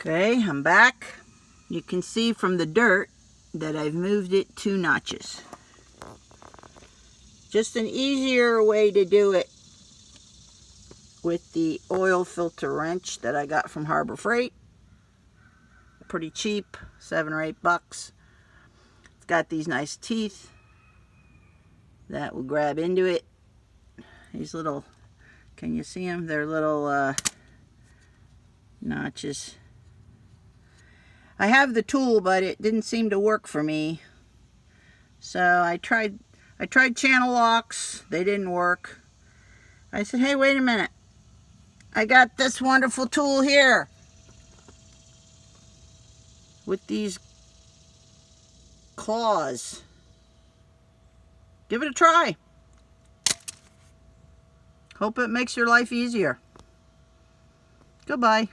Okay, I'm back. You can see from the dirt that I've moved it 2 notches. Just an easier way to do it with the oil filter wrench that I got from Harbor Freight. Pretty cheap, $7 or $8. It's got these nice teeth that will grab into it. These little, can you see them? They're little notches. I have the tool, but it didn't seem to work for me. So I tried channel locks. They didn't work. I said, hey, wait a minute. I got this wonderful tool here with these claws. Give it a try. Hope it makes your life easier. Goodbye.